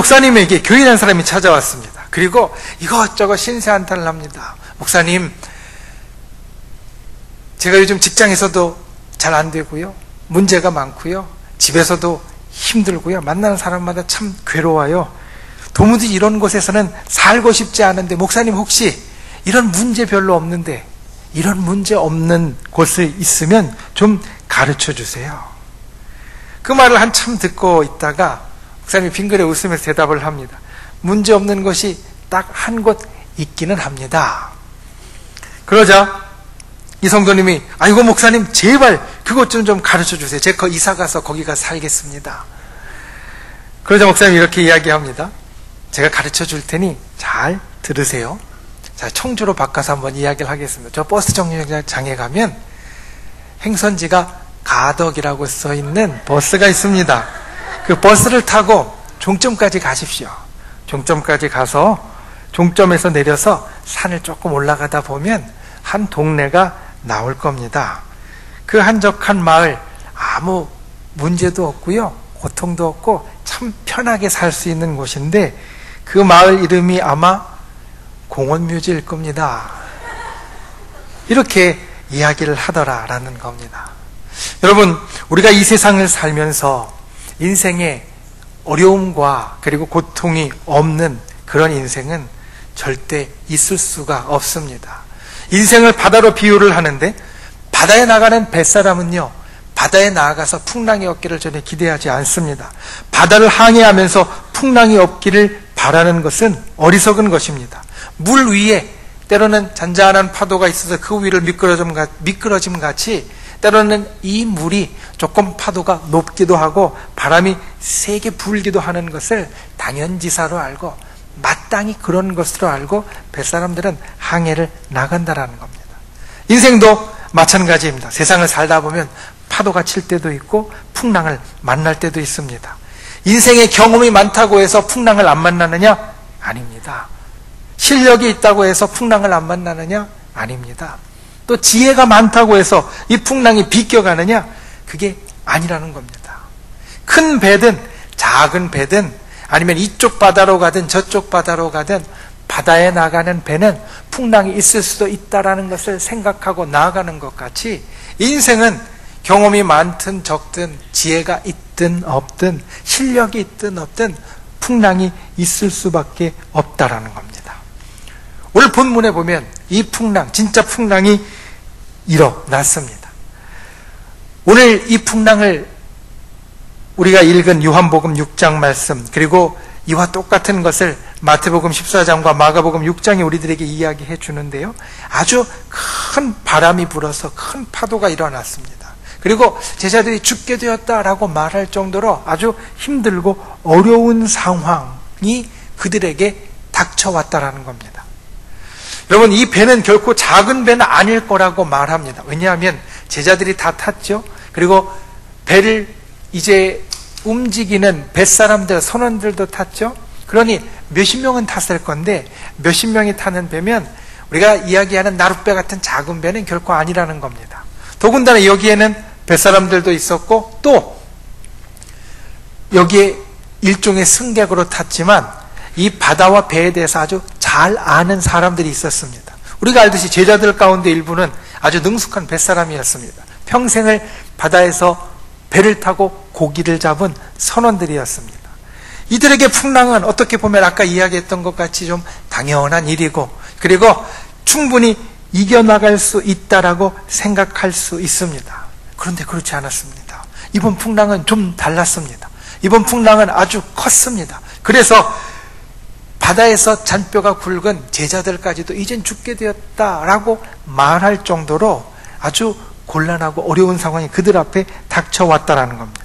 목사님에게 교인한 사람이 찾아왔습니다. 그리고 이것저것 신세한탄을 합니다. 목사님, 제가 요즘 직장에서도 잘 안 되고요, 문제가 많고요, 집에서도 힘들고요, 만나는 사람마다 참 괴로워요. 도무지 이런 곳에서는 살고 싶지 않은데 목사님 혹시 이런 문제 별로 없는데 이런 문제 없는 곳에 있으면 좀 가르쳐 주세요. 그 말을 한참 듣고 있다가 목사님이 빙그레 웃으면서 대답을 합니다. 문제 없는 곳이 딱 한 곳 있기는 합니다. 그러자 이 성도님이 아이고 목사님 제발 그것 좀 가르쳐 주세요. 제가 이사 가서 거기 가서 살겠습니다. 그러자 목사님이 이렇게 이야기합니다. 제가 가르쳐 줄 테니 잘 들으세요. 자, 청주로 바꿔서 한번 이야기를 하겠습니다. 저 버스 정류장에 가면 행선지가 가덕이라고 써 있는 버스가 있습니다. 그 버스를 타고 종점까지 가십시오. 종점까지 가서 종점에서 내려서 산을 조금 올라가다 보면 한 동네가 나올 겁니다. 그 한적한 마을, 아무 문제도 없고요, 고통도 없고 참 편하게 살 수 있는 곳인데 그 마을 이름이 아마 공원묘지일 겁니다. 이렇게 이야기를 하더라라는 겁니다. 여러분, 우리가 이 세상을 살면서 인생에 어려움과 그리고 고통이 없는 그런 인생은 절대 있을 수가 없습니다. 인생을 바다로 비유를 하는데 바다에 나가는 뱃사람은요, 바다에 나아가서 풍랑이 없기를 전혀 기대하지 않습니다. 바다를 항해하면서 풍랑이 없기를 바라는 것은 어리석은 것입니다. 물 위에 때로는 잔잔한 파도가 있어서 그 위를 미끄러짐 같이 때로는 이 물이 조금 파도가 높기도 하고 바람이 세게 불기도 하는 것을 당연지사로 알고 마땅히 그런 것으로 알고 뱃사람들은 항해를 나간다라는 겁니다. 인생도 마찬가지입니다. 세상을 살다 보면 파도가 칠 때도 있고 풍랑을 만날 때도 있습니다. 인생의 경험이 많다고 해서 풍랑을 안 만나느냐? 아닙니다. 실력이 있다고 해서 풍랑을 안 만나느냐? 아닙니다. 또 지혜가 많다고 해서 이 풍랑이 비껴가느냐? 그게 아니라는 겁니다. 큰 배든 작은 배든 아니면 이쪽 바다로 가든 저쪽 바다로 가든 바다에 나가는 배는 풍랑이 있을 수도 있다라는 것을 생각하고 나아가는 것 같이 인생은 경험이 많든 적든 지혜가 있든 없든 실력이 있든 없든 풍랑이 있을 수밖에 없다라는 겁니다. 오늘 본문에 보면 이 풍랑, 진짜 풍랑이 일어났습니다. 오늘 이 풍랑을 우리가 읽은 요한복음 6장 말씀, 그리고 이와 똑같은 것을 마태복음 14장과 마가복음 6장이 우리들에게 이야기해 주는데요, 아주 큰 바람이 불어서 큰 파도가 일어났습니다. 그리고 제자들이 죽게 되었다라고 말할 정도로 아주 힘들고 어려운 상황이 그들에게 닥쳐왔다라는 겁니다. 여러분, 이 배는 결코 작은 배는 아닐 거라고 말합니다. 왜냐하면 제자들이 다 탔죠. 그리고 배를 이제 움직이는 뱃사람들, 선원들도 탔죠. 그러니 몇십 명은 탔을 건데 몇십 명이 타는 배면 우리가 이야기하는 나룻배 같은 작은 배는 결코 아니라는 겁니다. 더군다나 여기에는 뱃사람들도 있었고 또 여기에 일종의 승객으로 탔지만 이 바다와 배에 대해서 아주 잘 아는 사람들이 있었습니다. 우리가 알듯이 제자들 가운데 일부는 아주 능숙한 뱃사람이었습니다. 평생을 바다에서 배를 타고 고기를 잡은 선원들이었습니다. 이들에게 풍랑은 어떻게 보면 아까 이야기했던 것 같이 좀 당연한 일이고 그리고 충분히 이겨나갈 수 있다라고 생각할 수 있습니다. 그런데 그렇지 않았습니다. 이번 풍랑은 좀 달랐습니다. 이번 풍랑은 아주 컸습니다. 그래서 바다에서 잔뼈가 굵은 제자들까지도 이젠 죽게 되었다라고 말할 정도로 아주 곤란하고 어려운 상황이 그들 앞에 닥쳐왔다라는 겁니다.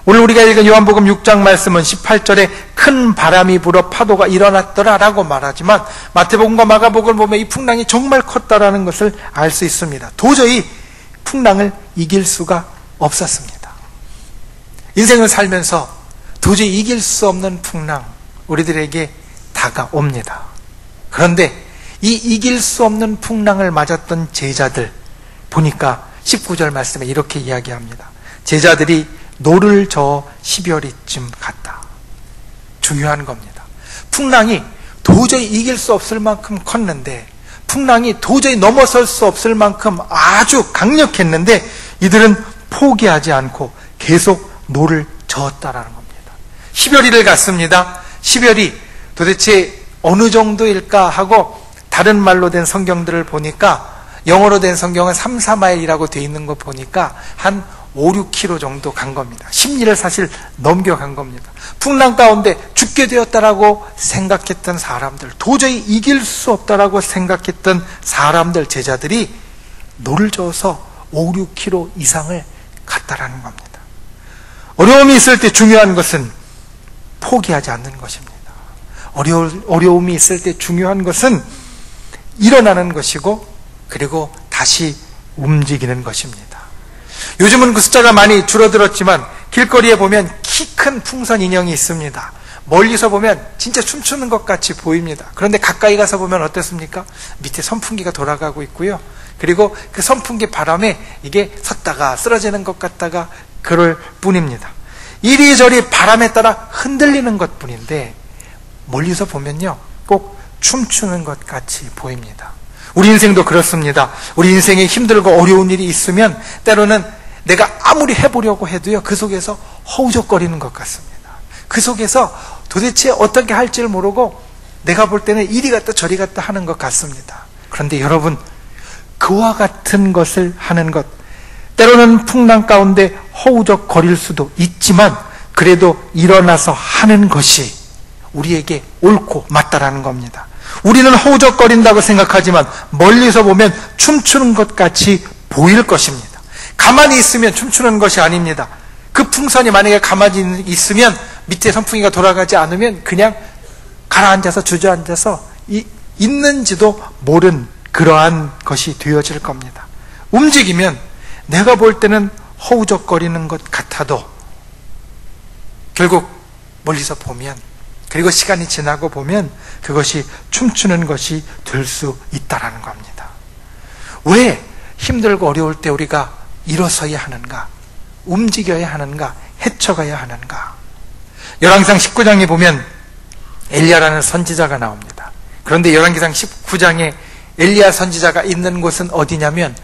오늘 우리가 읽은 요한복음 6장 말씀은 18절에 큰 바람이 불어 파도가 일어났더라라고 말하지만 마태복음과 마가복음을 보면 이 풍랑이 정말 컸다라는 것을 알 수 있습니다. 도저히 풍랑을 이길 수가 없었습니다. 인생을 살면서 도저히 이길 수 없는 풍랑 우리들에게 다가옵니다. 그런데 이 이길 수 없는 풍랑을 맞았던 제자들 보니까 19절 말씀에 이렇게 이야기합니다. 제자들이 노를 저어 12월이쯤 갔다. 중요한 겁니다. 풍랑이 도저히 이길 수 없을 만큼 컸는데, 풍랑이 도저히 넘어설 수 없을 만큼 아주 강력했는데 이들은 포기하지 않고 계속 노를 저었다라는 겁니다. 12월이를 갔습니다. 12월이 도대체 어느 정도일까 하고 다른 말로 된 성경들을 보니까, 영어로 된 성경은 3, 4마일이라고 되어 있는 거 보니까 한 5, 6km 정도 간 겁니다. 심리를 사실 넘겨간 겁니다. 풍랑 가운데 죽게 되었다라고 생각했던 사람들, 도저히 이길 수 없다라고 생각했던 사람들, 제자들이 노를 저어서 5, 6km 이상을 갔다라는 겁니다. 어려움이 있을 때 중요한 것은 포기하지 않는 것입니다. 어려움이 있을 때 중요한 것은 일어나는 것이고, 그리고 다시 움직이는 것입니다. 요즘은 그 숫자가 많이 줄어들었지만 길거리에 보면 키 큰 풍선 인형이 있습니다. 멀리서 보면 진짜 춤추는 것 같이 보입니다. 그런데 가까이 가서 보면 어떻습니까? 밑에 선풍기가 돌아가고 있고요. 그리고 그 선풍기 바람에 이게 섰다가 쓰러지는 것 같다가 그럴 뿐입니다. 이리저리 바람에 따라 흔들리는 것 뿐인데 멀리서 보면요, 꼭 춤추는 것 같이 보입니다. 우리 인생도 그렇습니다. 우리 인생에 힘들고 어려운 일이 있으면 때로는 내가 아무리 해보려고 해도요, 그 속에서 허우적거리는 것 같습니다. 그 속에서 도대체 어떻게 할지를 모르고 내가 볼 때는 이리 갔다 저리 갔다 하는 것 같습니다. 그런데 여러분, 그와 같은 것을 하는 것, 때로는 풍랑 가운데 허우적거릴 수도 있지만 그래도 일어나서 하는 것이 우리에게 옳고 맞다라는 겁니다. 우리는 허우적거린다고 생각하지만 멀리서 보면 춤추는 것 같이 보일 것입니다. 가만히 있으면 춤추는 것이 아닙니다. 그 풍선이 만약에 가만히 있으면, 밑에 선풍기가 돌아가지 않으면 그냥 가라앉아서 주저앉아서 있는지도 모른 그러한 것이 되어질 겁니다. 움직이면 내가 볼 때는 허우적거리는 것 같아도 결국 멀리서 보면, 그리고 시간이 지나고 보면 그것이 춤추는 것이 될 수 있다라는 겁니다. 왜 힘들고 어려울 때 우리가 일어서야 하는가? 움직여야 하는가? 헤쳐가야 하는가? 열왕기상 19장에 보면 엘리야라는 선지자가 나옵니다. 그런데 열왕기상 19장에 엘리야 선지자가 있는 곳은 어디냐면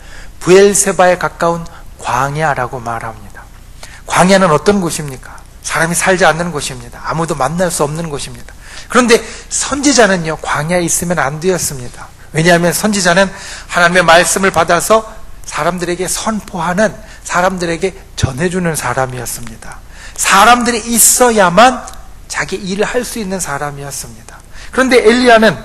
브엘세바에 가까운 광야라고 말합니다. 광야는 어떤 곳입니까? 사람이 살지 않는 곳입니다. 아무도 만날 수 없는 곳입니다. 그런데 선지자는요, 광야에 있으면 안 되었습니다. 왜냐하면 선지자는 하나님의 말씀을 받아서 사람들에게 선포하는, 사람들에게 전해주는 사람이었습니다. 사람들이 있어야만 자기 일을 할 수 있는 사람이었습니다. 그런데 엘리야는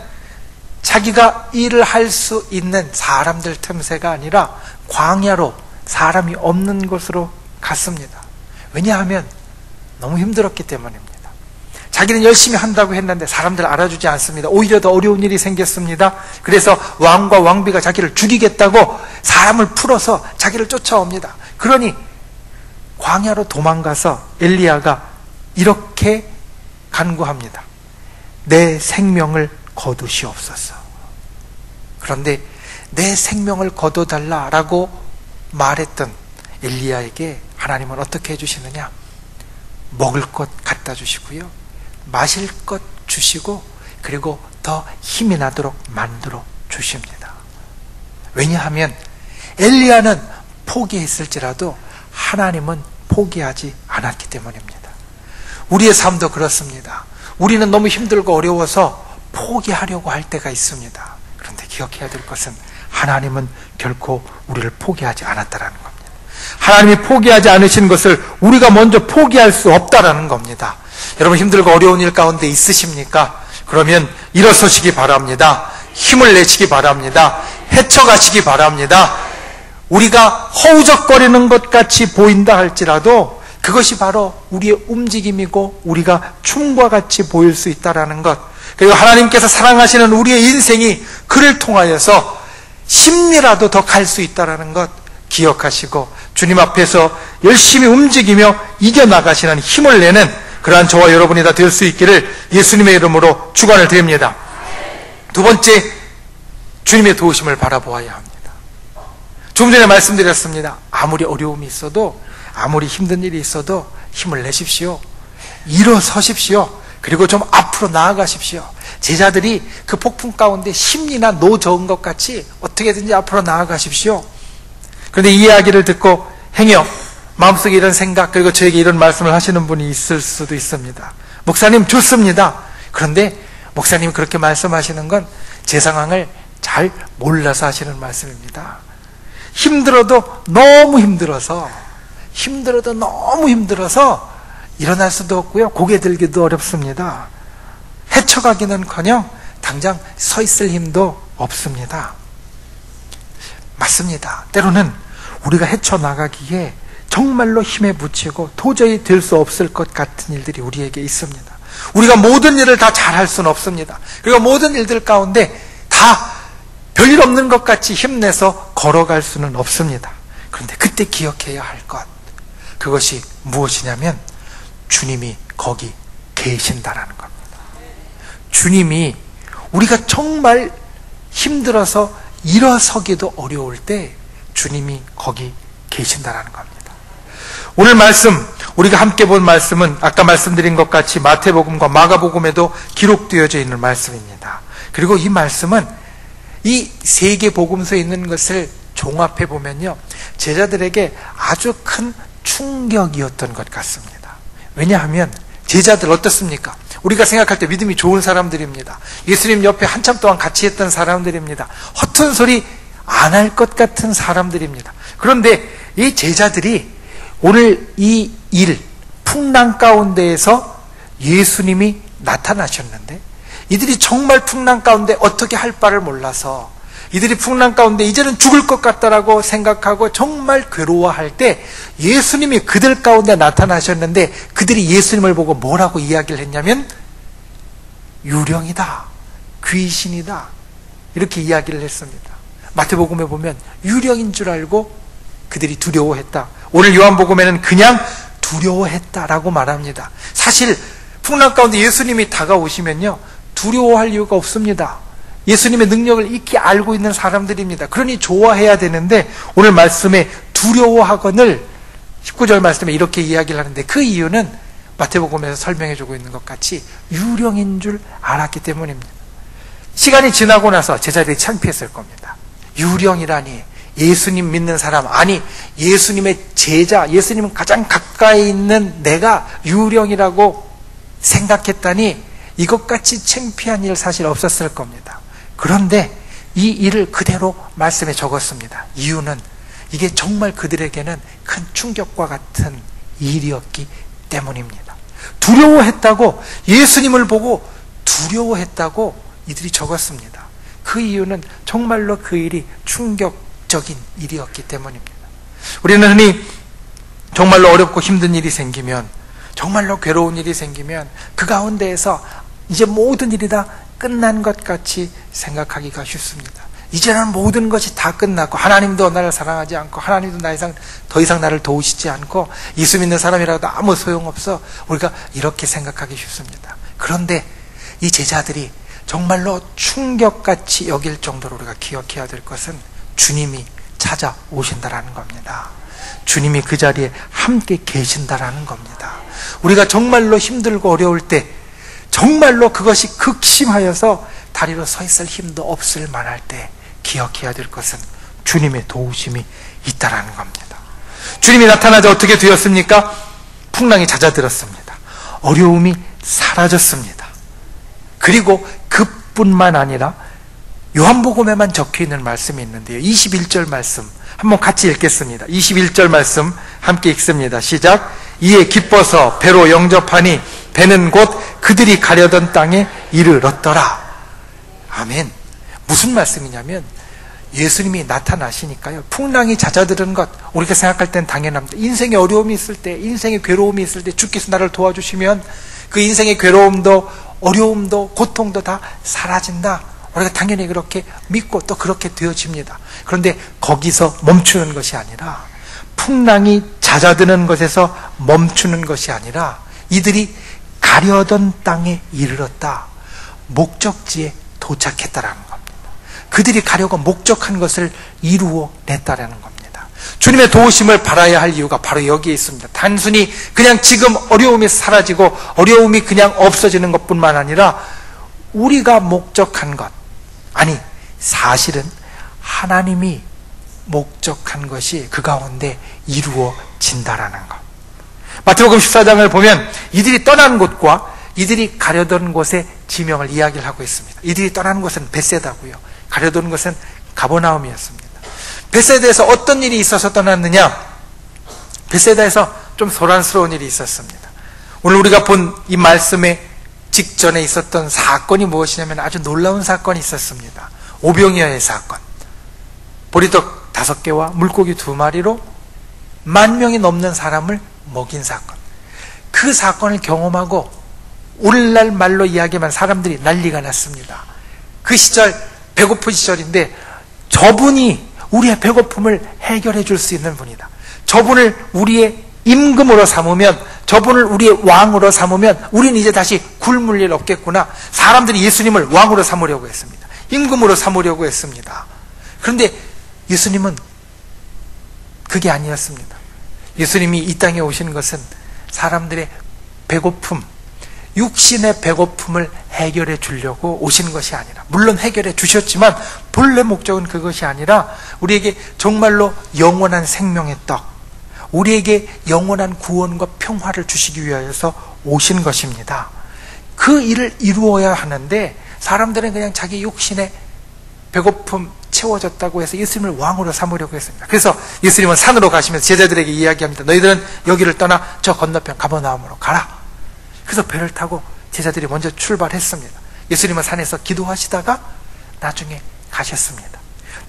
자기가 일을 할 수 있는 사람들 틈새가 아니라 광야로, 사람이 없는 곳으로 갔습니다. 왜냐하면 너무 힘들었기 때문입니다. 자기는 열심히 한다고 했는데 사람들 알아주지 않습니다. 오히려 더 어려운 일이 생겼습니다. 그래서 왕과 왕비가 자기를 죽이겠다고 사람을 풀어서 자기를 쫓아옵니다. 그러니 광야로 도망가서 엘리야가 이렇게 간구합니다. 내 생명을 거두시옵소서. 그런데 내 생명을 거둬달라라고 말했던 엘리야에게 하나님은 어떻게 해주시느냐? 먹을 것 갖다 주시고요, 마실 것 주시고, 그리고 더 힘이 나도록 만들어 주십니다. 왜냐하면 엘리야는 포기했을지라도 하나님은 포기하지 않았기 때문입니다. 우리의 삶도 그렇습니다. 우리는 너무 힘들고 어려워서 포기하려고 할 때가 있습니다. 그런데 기억해야 될 것은 하나님은 결코 우리를 포기하지 않았다라는 겁니다. 하나님이 포기하지 않으신 것을 우리가 먼저 포기할 수 없다라는 겁니다. 여러분, 힘들고 어려운 일 가운데 있으십니까? 그러면 일어서시기 바랍니다. 힘을 내시기 바랍니다. 헤쳐가시기 바랍니다. 우리가 허우적거리는 것 같이 보인다 할지라도 그것이 바로 우리의 움직임이고 우리가 춤과 같이 보일 수 있다라는 것, 그리고 하나님께서 사랑하시는 우리의 인생이 그를 통하여서 10리라도 더 갈 수 있다라는 것 기억하시고 주님 앞에서 열심히 움직이며 이겨나가시는 힘을 내는 그러한 저와 여러분이 다 될 수 있기를 예수님의 이름으로 축원을 드립니다. 두 번째, 주님의 도우심을 바라보아야 합니다. 좀 전에 말씀드렸습니다. 아무리 어려움이 있어도, 아무리 힘든 일이 있어도 힘을 내십시오. 일어서십시오. 그리고 좀 앞으로 나아가십시오. 제자들이 그 폭풍 가운데 심리나 노저은 것 같이 어떻게든지 앞으로 나아가십시오. 그런데 이 이야기를 듣고 행여 마음속에 이런 생각, 그리고 저에게 이런 말씀을 하시는 분이 있을 수도 있습니다. 목사님 좋습니다. 그런데 목사님이 그렇게 말씀하시는 건 제 상황을 잘 몰라서 하시는 말씀입니다. 힘들어도 너무 힘들어서 일어날 수도 없고요, 고개 들기도 어렵습니다. 헤쳐가기는커녕 당장 서 있을 힘도 없습니다. 맞습니다. 때로는 우리가 헤쳐나가기에 정말로 힘에 부치고 도저히 될 수 없을 것 같은 일들이 우리에게 있습니다. 우리가 모든 일을 다 잘할 수는 없습니다. 그리고 모든 일들 가운데 다 별일 없는 것 같이 힘내서 걸어갈 수는 없습니다. 그런데 그때 기억해야 할 것, 그것이 무엇이냐면 주님이 거기 계신다라는 겁니다. 주님이 우리가 정말 힘들어서 일어서기도 어려울 때 주님이 거기 계신다라는 겁니다. 오늘 말씀, 우리가 함께 본 말씀은 아까 말씀드린 것 같이 마태복음과 마가복음에도 기록되어져 있는 말씀입니다. 그리고 이 말씀은 이 세 개 복음서에 있는 것을 종합해 보면요, 제자들에게 아주 큰 충격이었던 것 같습니다. 왜냐하면 제자들 어떻습니까? 우리가 생각할 때 믿음이 좋은 사람들입니다. 예수님 옆에 한참 동안 같이 했던 사람들입니다. 허튼 소리 안 할 것 같은 사람들입니다. 그런데 이 제자들이 오늘 이 풍랑 가운데에서 예수님이 나타나셨는데, 이들이 정말 풍랑 가운데 어떻게 할 바를 몰라서, 이들이 풍랑 가운데 이제는 죽을 것 같다라고 생각하고 정말 괴로워할 때 예수님이 그들 가운데 나타나셨는데, 그들이 예수님을 보고 뭐라고 이야기를 했냐면 유령이다, 귀신이다, 이렇게 이야기를 했습니다. 마태복음에 보면 유령인 줄 알고 그들이 두려워했다. 오늘 요한복음에는 그냥 두려워했다라고 말합니다. 사실 풍랑 가운데 예수님이 다가오시면요, 두려워할 이유가 없습니다. 예수님의 능력을 익히 알고 있는 사람들입니다. 그러니 좋아해야 되는데, 오늘 말씀에 두려워하거늘 19절 말씀에 이렇게 이야기를 하는데, 그 이유는 마태복음에서 설명해주고 있는 것 같이 유령인 줄 알았기 때문입니다. 시간이 지나고 나서 제자들이 창피했을 겁니다. 유령이라니, 예수님 믿는 사람, 아니 예수님의 제자, 예수님 가장 가까이 있는 내가 유령이라고 생각했다니, 이것같이 창피한 일 사실 없었을 겁니다. 그런데 이 일을 그대로 말씀에 적었습니다. 이유는 이게 정말 그들에게는 큰 충격과 같은 일이었기 때문입니다. 두려워했다고, 예수님을 보고 두려워했다고 이들이 적었습니다. 그 이유는 정말로 그 일이 충격적인 일이었기 때문입니다. 우리는 흔히 정말로 어렵고 힘든 일이 생기면, 정말로 괴로운 일이 생기면 그 가운데에서 이제 모든 일이 다 끝난 것 같이 생각하기가 쉽습니다. 이제는 모든 것이 다 끝났고, 하나님도 나를 사랑하지 않고, 하나님도 더 이상 나를 도우시지 않고, 예수 믿는 사람이라도 아무 소용없어, 우리가 이렇게 생각하기 쉽습니다. 그런데 이 제자들이 정말로 충격같이 여길 정도로 우리가 기억해야 될 것은 주님이 찾아오신다라는 겁니다. 주님이 그 자리에 함께 계신다라는 겁니다. 우리가 정말로 힘들고 어려울 때, 정말로 그것이 극심하여서 다리로 서 있을 힘도 없을 만할 때 기억해야 될 것은 주님의 도우심이 있다라는 겁니다. 주님이 나타나자 어떻게 되었습니까? 풍랑이 잦아들었습니다. 어려움이 사라졌습니다. 그리고 그뿐만 아니라 요한복음에만 적혀있는 말씀이 있는데요, 21절 말씀 한번 같이 읽겠습니다. 21절 말씀 함께 읽습니다. 시작. 이에 기뻐서 배로 영접하니 배는 곧 그들이 가려던 땅에 이르렀더라. 아멘. 무슨 말씀이냐면, 예수님이 나타나시니까요, 풍랑이 잦아드는 것, 우리가 생각할 땐 당연합니다. 인생에 어려움이 있을 때, 인생에 괴로움이 있을 때 주께서 나를 도와주시면 그 인생의 괴로움도 어려움도 고통도 다 사라진다. 우리가 당연히 그렇게 믿고 또 그렇게 되어집니다. 그런데 거기서 멈추는 것이 아니라, 풍랑이 잦아드는 것에서 멈추는 것이 아니라, 이들이 가려던 땅에 이르렀다. 목적지에 도착했다라는 겁니다. 그들이 가려고 목적한 것을 이루어냈다라는 겁니다. 주님의 도우심을 바라야 할 이유가 바로 여기에 있습니다. 단순히 그냥 지금 어려움이 사라지고 어려움이 그냥 없어지는 것뿐만 아니라 우리가 목적한 것, 아니 사실은 하나님이 목적한 것이 그 가운데 이루어진다라는 것. 마태복음 14장을 보면 이들이 떠난 곳과 이들이 가려던 곳의 지명을 이야기를 하고 있습니다. 이들이 떠난 곳은 벳세다고요. 가려던 곳은 가버나움이었습니다. 벳세다에서 어떤 일이 있어서 떠났느냐? 벳세다에서 좀 소란스러운 일이 있었습니다. 오늘 우리가 본 이 말씀의 직전에 있었던 사건이 무엇이냐면 아주 놀라운 사건이 있었습니다. 오병이어의 사건. 보리떡 5개와 물고기 2마리로 10,000명이 넘는 사람을 먹인 사건. 그 사건을 경험하고 오늘날 말로 이야기하면 사람들이 난리가 났습니다. 그 시절 배고픈 시절인데 저분이 우리의 배고픔을 해결해 줄 수 있는 분이다. 저분을 우리의 임금으로 삼으면, 저분을 우리의 왕으로 삼으면 우리는 이제 다시 굶을 일 없겠구나. 사람들이 예수님을 왕으로 삼으려고 했습니다. 임금으로 삼으려고 했습니다. 그런데 예수님은 그게 아니었습니다. 예수님이 이 땅에 오신 것은 사람들의 배고픔, 육신의 배고픔을 해결해 주려고 오신 것이 아니라, 물론 해결해 주셨지만 본래 목적은 그것이 아니라 우리에게 정말로 영원한 생명의 떡, 우리에게 영원한 구원과 평화를 주시기 위하여서 오신 것입니다. 그 일을 이루어야 하는데 사람들은 그냥 자기 육신의 배고픔 채워졌다고 해서 예수님을 왕으로 삼으려고 했습니다. 그래서 예수님은 산으로 가시면서 제자들에게 이야기합니다. 너희들은 여기를 떠나 저 건너편 가버나움으로 가라. 그래서 배를 타고 제자들이 먼저 출발했습니다. 예수님은 산에서 기도하시다가 나중에 가셨습니다.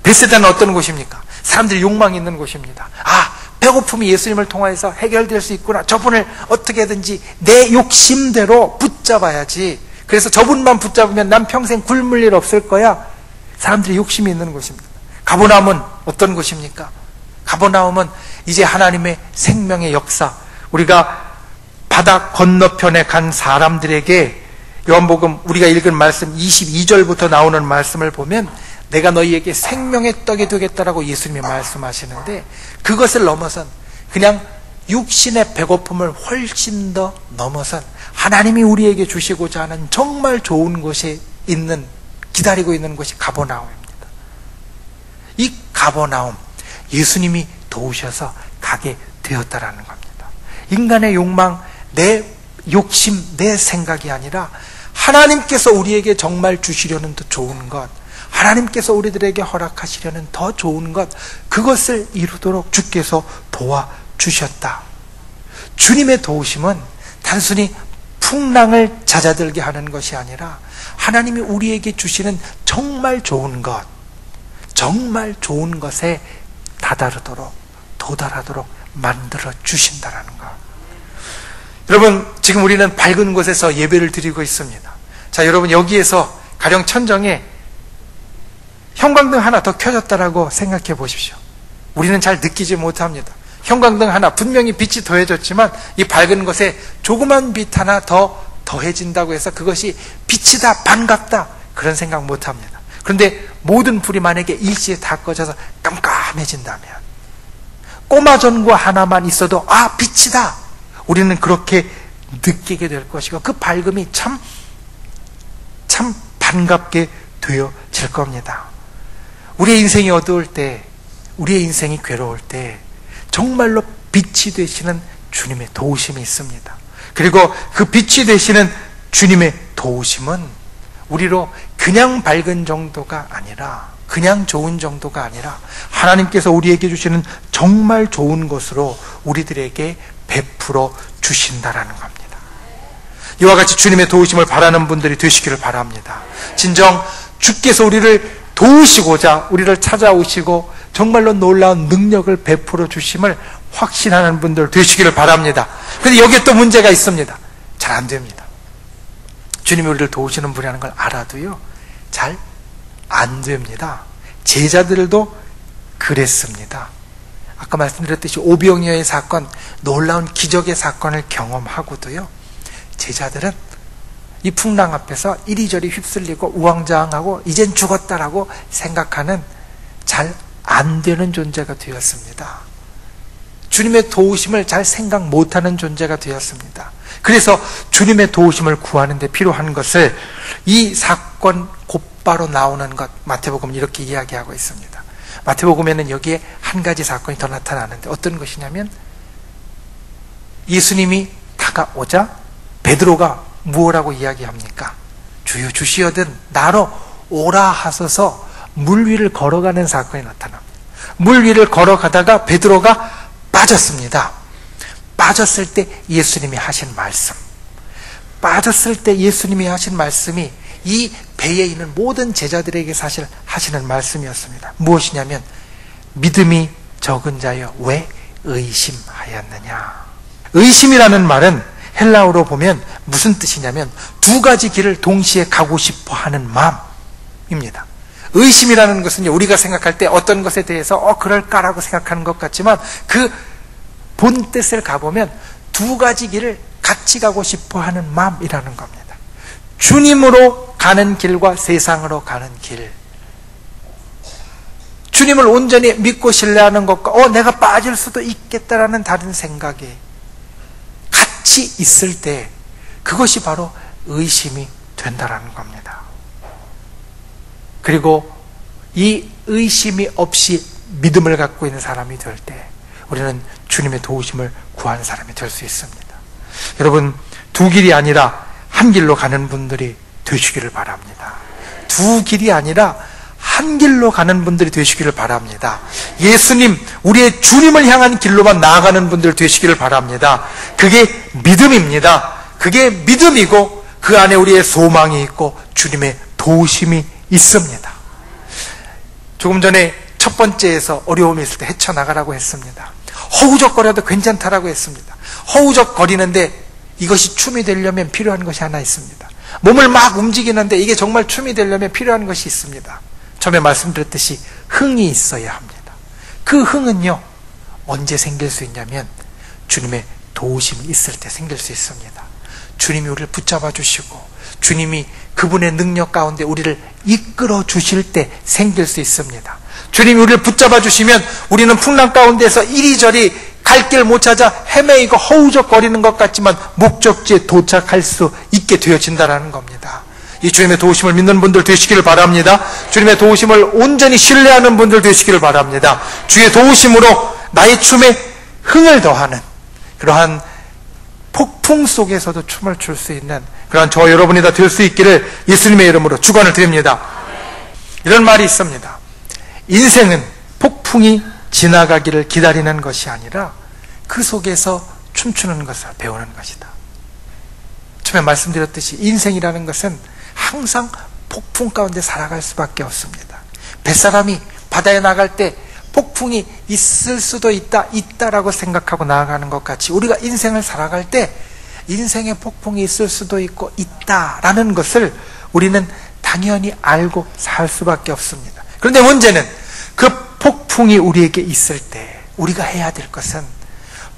벳세다는 어떤 곳입니까? 사람들이 욕망이 있는 곳입니다. 아, 배고픔이 예수님을 통하여서 해결될 수 있구나. 저분을 어떻게든지 내 욕심대로 붙잡아야지. 그래서 저분만 붙잡으면 난 평생 굶을 일 없을 거야. 사람들이 욕심이 있는 곳입니다. 가버나움은 어떤 곳입니까? 가버나움은 이제 하나님의 생명의 역사, 우리가 바다 건너편에 간 사람들에게 요한복음 우리가 읽은 말씀 22절부터 나오는 말씀을 보면 내가 너희에게 생명의 떡이 되겠다라고 예수님이 말씀하시는데, 그것을 넘어선 그냥 육신의 배고픔을 훨씬 더 넘어선 하나님이 우리에게 주시고자 하는 정말 좋은 곳에 있는, 기다리고 있는 곳이 가버나움입니다. 이 가버나움, 예수님이 도우셔서 가게 되었다라는 겁니다. 인간의 욕망, 내 욕심, 내 생각이 아니라 하나님께서 우리에게 정말 주시려는 더 좋은 것, 하나님께서 우리들에게 허락하시려는 더 좋은 것, 그것을 이루도록 주께서 도와주셨다. 주님의 도우심은 단순히 풍랑을 잦아들게 하는 것이 아니라 하나님이 우리에게 주시는 정말 좋은 것, 정말 좋은 것에 다다르도록, 도달하도록 만들어 주신다라는 것. 여러분, 지금 우리는 밝은 곳에서 예배를 드리고 있습니다. 자, 여러분, 여기에서 가령 천정에 형광등 하나 더 켜졌다라고 생각해 보십시오. 우리는 잘 느끼지 못합니다. 형광등 하나, 분명히 빛이 더해졌지만 이 밝은 곳에 조그만 빛 하나 더 더해진다고 해서 그것이 빛이다, 반갑다, 그런 생각 못합니다. 그런데 모든 불이 만약에 일시에 다 꺼져서 깜깜해진다면, 꼬마 전구 하나만 있어도 아, 빛이다, 우리는 그렇게 느끼게 될 것이고 그 밝음이 참 반갑게 되어질 겁니다. 우리의 인생이 어두울 때, 우리의 인생이 괴로울 때 정말로 빛이 되시는 주님의 도우심이 있습니다. 그리고 그 빛이 되시는 주님의 도우심은 우리로 그냥 밝은 정도가 아니라, 그냥 좋은 정도가 아니라 하나님께서 우리에게 주시는 정말 좋은 것으로 우리들에게 베풀어 주신다라는 겁니다. 이와 같이 주님의 도우심을 바라는 분들이 되시기를 바랍니다. 진정 주께서 우리를 도우시고자 우리를 찾아오시고 정말로 놀라운 능력을 베풀어 주심을 확신하는 분들 되시기를 바랍니다. 그런데 여기에 또 문제가 있습니다. 잘 안 됩니다. 주님이 우리를 도우시는 분이라는 걸 알아도요, 잘 안 됩니다. 제자들도 그랬습니다. 아까 말씀드렸듯이 오병이어의 사건, 놀라운 기적의 사건을 경험하고도요, 제자들은 이 풍랑 앞에서 이리저리 휩쓸리고 우왕좌왕하고 이젠 죽었다라고 생각하는 잘 안 되는 존재가 되었습니다. 주님의 도우심을 잘 생각 못하는 존재가 되었습니다. 그래서 주님의 도우심을 구하는 데 필요한 것을 이 사건 곧바로 나오는 것, 마태복음은 이렇게 이야기하고 있습니다. 마태복음에는 여기에 한 가지 사건이 더 나타나는데 어떤 것이냐면, 예수님이 다가오자 베드로가 무엇라고 이야기합니까? 주여 주시어든 나로 오라 하소서 물 위를 걸어가는 사건이 나타납니다. 물 위를 걸어가다가 베드로가 빠졌습니다. 빠졌을 때 예수님이 하신 말씀, 빠졌을 때 예수님이 하신 말씀이 이 배에 있는 모든 제자들에게 사실 하시는 말씀이었습니다. 무엇이냐면, 믿음이 적은 자여 왜 의심하였느냐. 의심이라는 말은 헬라어로 보면 무슨 뜻이냐면, 두 가지 길을 동시에 가고 싶어 하는 마음입니다. 의심이라는 것은 우리가 생각할 때 어떤 것에 대해서 그럴까라고 생각하는 것 같지만, 그 본 뜻을 가보면 두 가지 길을 같이 가고 싶어 하는 마음이라는 겁니다. 주님으로 가는 길과 세상으로 가는 길, 주님을 온전히 믿고 신뢰하는 것과 내가 빠질 수도 있겠다라는 다른 생각이 같이 있을 때, 그것이 바로 의심이 된다라는 겁니다. 그리고 이 의심이 없이 믿음을 갖고 있는 사람이 될 때 우리는 주님의 도우심을 구하는 사람이 될 수 있습니다. 여러분, 두 길이 아니라 한 길로 가는 분들이 되시기를 바랍니다. 두 길이 아니라 한 길로 가는 분들이 되시기를 바랍니다. 예수님, 우리의 주님을 향한 길로만 나아가는 분들 되시기를 바랍니다. 그게 믿음입니다. 그게 믿음이고 그 안에 우리의 소망이 있고 주님의 도우심이 있습니다. 조금 전에 첫 번째에서 어려움이 있을 때 헤쳐나가라고 했습니다. 허우적거려도 괜찮다라고 했습니다. 허우적거리는데 이것이 춤이 되려면 필요한 것이 하나 있습니다. 몸을 막 움직이는데 이게 정말 춤이 되려면 필요한 것이 있습니다. 처음에 말씀드렸듯이 흥이 있어야 합니다. 그 흥은요, 언제 생길 수 있냐면 주님의 도우심이 있을 때 생길 수 있습니다. 주님이 우리를 붙잡아 주시고 주님이 그분의 능력 가운데 우리를 이끌어 주실 때 생길 수 있습니다. 주님이 우리를 붙잡아 주시면 우리는 풍랑 가운데서 이리저리 갈 길 못 찾아 헤매이고 허우적거리는 것 같지만 목적지에 도착할 수 있게 되어진다는 겁니다. 이 주님의 도우심을 믿는 분들 되시기를 바랍니다. 주님의 도우심을 온전히 신뢰하는 분들 되시기를 바랍니다. 주의 도우심으로 나의 춤에 흥을 더하는 그러한 폭풍 속에서도 춤을 출 수 있는 그러한 저와 여러분이 다 될 수 있기를 예수님의 이름으로 축원을 드립니다. 이런 말이 있습니다. 인생은 폭풍이 지나가기를 기다리는 것이 아니라 그 속에서 춤추는 것을 배우는 것이다. 처음에 말씀드렸듯이 인생이라는 것은 항상 폭풍 가운데 살아갈 수밖에 없습니다. 뱃사람이 바다에 나갈 때 폭풍이 있을 수도 있다라고 생각하고 나아가는 것 같이 우리가 인생을 살아갈 때 인생의 폭풍이 있을 수도 있고 있다라는 것을 우리는 당연히 알고 살 수밖에 없습니다. 그런데 문제는 그 폭풍이 우리에게 있을 때 우리가 해야 될 것은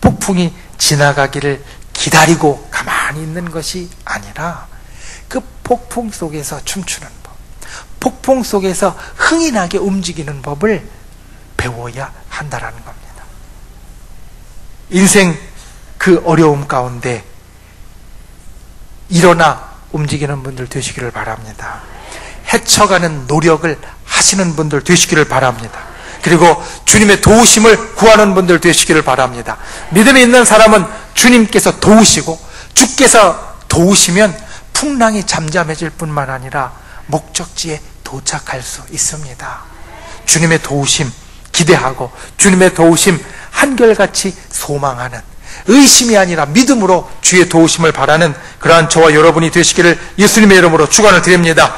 폭풍이 지나가기를 기다리고 가만히 있는 것이 아니라 그 폭풍 속에서 춤추는 법, 폭풍 속에서 흥이 나게 움직이는 법을 배워야 한다라는 겁니다. 인생 그 어려움 가운데 일어나 움직이는 분들 되시기를 바랍니다. 헤쳐가는 노력을 하시는 분들 되시기를 바랍니다. 그리고 주님의 도우심을 구하는 분들 되시기를 바랍니다. 믿음이 있는 사람은 주님께서 도우시고 주께서 도우시면 풍랑이 잠잠해질 뿐만 아니라 목적지에 도착할 수 있습니다. 주님의 도우심 기대하고 주님의 도우심 한결같이 소망하는, 의심이 아니라 믿음으로 주의 도우심을 바라는 그러한 저와 여러분이 되시기를 예수님의 이름으로 축원을 드립니다.